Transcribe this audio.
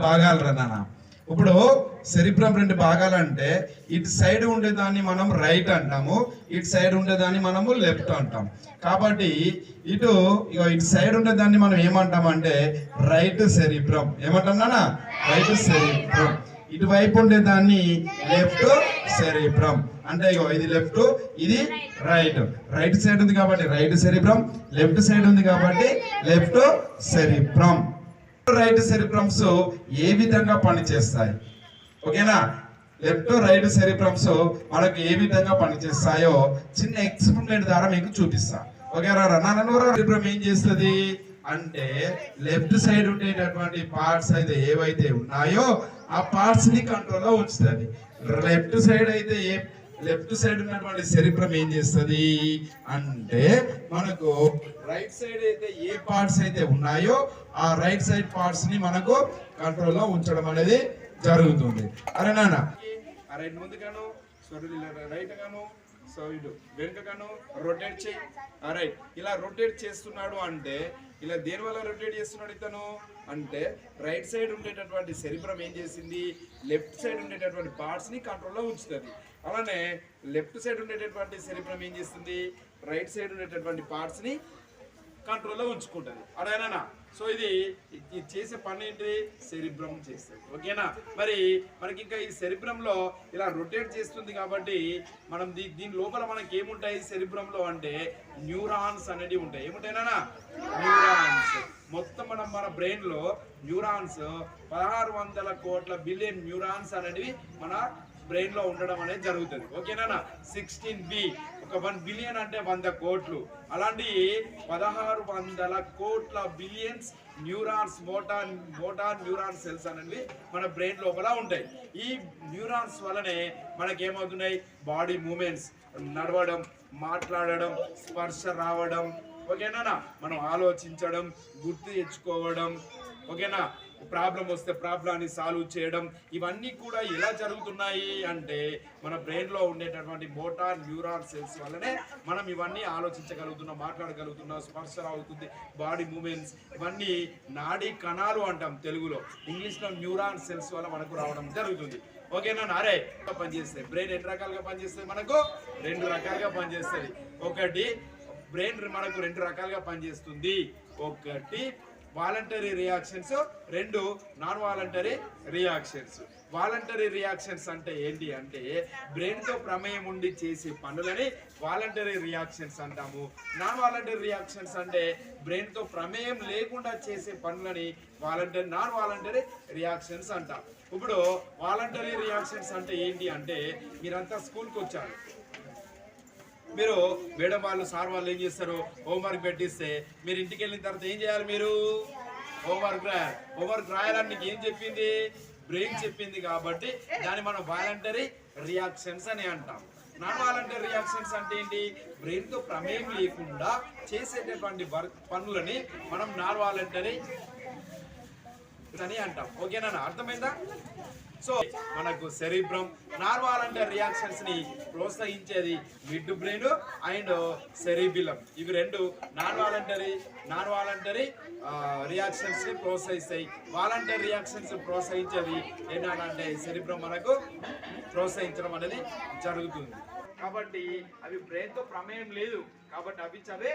భాగాలు రా నాన్న. ఇప్పుడు సెరిబ్రమ్ రెండు భాగాలు అంటే ఇటు సైడ్ ఉండేదాన్ని మనం రైట్ అంటాము, ఇటు సైడ్ ఉండేదాన్ని మనము లెఫ్ట్ అంటాం. కాబట్టి ఇటు సైడ్ ఉండేదాన్ని మనం ఏమంటామంటే రైట్ సెరిబ్రమ్. ఏమంటాం నాన్న? Right cerebrum. ఇటువైపు ఉండేదాన్ని లెఫ్ట్ సెరిబ్రమ్. అంటే ఇది లెఫ్ట్, ఇది రైట్. రైట్ సైడ్ ఉంది కాబట్టి రైట్ సెరిబ్రమ్, లెఫ్ట్ సైడ్ ఉంది కాబట్టి లెఫ్ట్ సెరిబ్రమ్. రైట్ సెరిబ్రమ్స్ ఏ విధంగా పనిచేస్తాయి? ఓకేనా? లెఫ్ట్ రైట్ సెరిబ్రమ్స్ మనకు ఏ విధంగా పనిచేస్తాయో చిన్న ఎక్స్పెరిమెంట్ ద్వారా మీకు చూపిస్తా. ఓకేనా? సెరిబ్రమ్ ఏం చేస్తుంది అంటే లెఫ్ట్ సైడ్ ఉండేటటువంటి పార్ట్స్ అయితే ఏవైతే ఉన్నాయో ఆ పార్ట్స్ ని కంట్రోల్లో ఉంచుతుంది. లెఫ్ట్ సైడ్ ఉన్నటువంటి సెరిబ్రమ్ ఏం చేస్తుంది అంటే మనకు రైట్ సైడ్ అయితే ఏ పార్ట్స్ అయితే ఉన్నాయో ఆ రైట్ సైడ్ పార్ట్స్ ని మనకు కంట్రోల్లో ఉంచడం అనేది జరుగుతుంది. అరే నాన్న, రైట్ ముందుగాను, రైట్ గాను, సో ఇటు వెనుకగాను రొటేట్ చేయి. రైట్ ఇలా రొటేట్ చేస్తున్నాడు అంటే ఇలా దేని వల్ల రొటేట్ చేస్తున్నాడు ఇతను అంటే రైట్ సైడ్ ఉండేటటువంటి సెరిబ్రమ్ ఏం చేసింది, లెఫ్ట్ సైడ్ ఉండేటటువంటి పార్ట్స్ ని కంట్రోల్లో ఉంచుతుంది. అలానే లెఫ్ట్ సైడ్ ఉండేటటువంటి సెరిబ్రమ్ ఏం చేస్తుంది, రైట్ సైడ్ ఉండేటటువంటి పార్ట్స్ ని కంట్రోల్లో ఉంచుకుంటుంది. అదేనా? సో ఇది చేసే పని ఏంటి? సెరిబ్రమ్ చేస్తుంది. ఓకేనా? మరి మనకి ఇంకా ఈ సెరిబ్రమ్ లో ఇలా రొటేట్ చేస్తుంది కాబట్టి మనం దీని లోపల మనకి ఏముంటాయి సెరిబ్రమ్ లో అంటే న్యూరాన్స్ అనేవి ఉంటాయి. ఏముంటాయినా? న్యూరాన్స్. మొత్తం మన బ్రెయిన్ లో న్యూరాన్స్ 1600 కోట్ల బిలియన్ న్యూరాన్స్ అనేవి మన బ్రెయిన్ లో ఉండడం అనేది జరుగుతుంది. ఓకేనా? 16B, ఒక 1 బిలియన్ అంటే 100 కోట్లు. అలాంటి 1600 కోట్ల billions neurons, motor neuron cells అనేవి మన బ్రెయిన్ లోపల ఉంటాయి. ఈ న్యూరాన్స్ వల్లనే మనకేమవుతున్నాయి, బాడీ మూమెంట్స్, నడవడం, మాట్లాడడం, స్పర్శ రావడం, ఓకేనా, మనం ఆలోచించడం, గుర్తు తెచ్చుకోవడం, ఓకేనా, ప్రాబ్లం వస్తే ప్రాబ్లాన్ని సాల్వ్ చేయడం, ఇవన్నీ కూడా ఎలా జరుగుతున్నాయి అంటే మన బ్రెయిన్ లో ఉండేటటువంటి మోటార్ న్యూరాన్ సెల్స్ వల్లనే మనం ఇవన్నీ ఆలోచించగలుగుతున్నాం, మాట్లాడగలుగుతున్నాం, స్పర్శ అవుతుంది, బాడీ మూమెంట్స్, ఇవన్నీ నాడీ కణాలు అంటాం తెలుగులో. ఇంగ్లీష్ లో న్యూరాన్ సెల్స్ వల్ల మనకు రావడం జరుగుతుంది. ఓకేనా? అరే పనిచేస్తాయి. బ్రెయిన్ ఎన్ని రకాలుగా పనిచేస్తుంది? మనకు 2 రకాలుగా పనిచేస్తుంది. ఒకటి బ్రెయిన్ మనకు 2 రకాలుగా పనిచేస్తుంది. ఒకటి voluntary reactions, 2 non voluntary reactions. Voluntary reactions అంటే ఏంటి అంటే బ్రెయిన్ తో ప్రమేయం ఉండి చేసే పనులని వాలంటరీ రియాక్షన్స్ అంటాము. నాన్ వాలంటరీ రియాక్షన్స్ అంటే బ్రెయిన్ తో ప్రమేయం లేకుండా చేసే పనులని నాన్ వాలంటరీ రియాక్షన్స్ అంటాం. ఇప్పుడు వాలంటరీ రియాక్షన్స్ అంటే ఏంటి అంటే మీరంతా స్కూల్కి వచ్చారు, మీరు మేడం వాళ్ళు సార్ వాళ్ళు ఏం చేస్తారు, హోంవర్క్ పెట్టిస్తే మీరు ఇంటికి వెళ్ళిన తర్వాత ఏం చేయాలి, మీరు హోంవర్క్ రాయాలని నీకు ఏం చెప్పింది, బ్రెయిన్ చెప్పింది. కాబట్టి దాన్ని మనం వాలంటరీ రియాక్షన్స్ అని అంటాం. నాన్ వాలంటరీ రియాక్షన్స్ అంటే ఏంటి, బ్రెయిన్ తో ప్రమేయం లేకుండా చేసేటటువంటి పనులని మనం నాన్ వాలంటరీ అని అంటాం. ఓకేనా? అర్థమైందా? సో మనకు సెరిబ్రమ్ నాన్ వాలంటరీ రియాక్షన్స్ ని ప్రోత్సహించేది మిడ్ బ్రెయిన్ అండ్ సెరిబిలం. ఇవి 2 నాన్ వాలంటరీ రియాక్షన్స్ ని ప్రోత్సహిస్తాయి. వాలంటరీ రియాక్షన్స్ ప్రోత్సహించేది ఏంటంటే సెరిబ్రమ్ మనకు ప్రోత్సహించడం అనేది జరుగుతుంది. కాబట్టి అవి బ్రెయిన్ తో ప్రమేయం లేదు కాబట్టి అవి చవే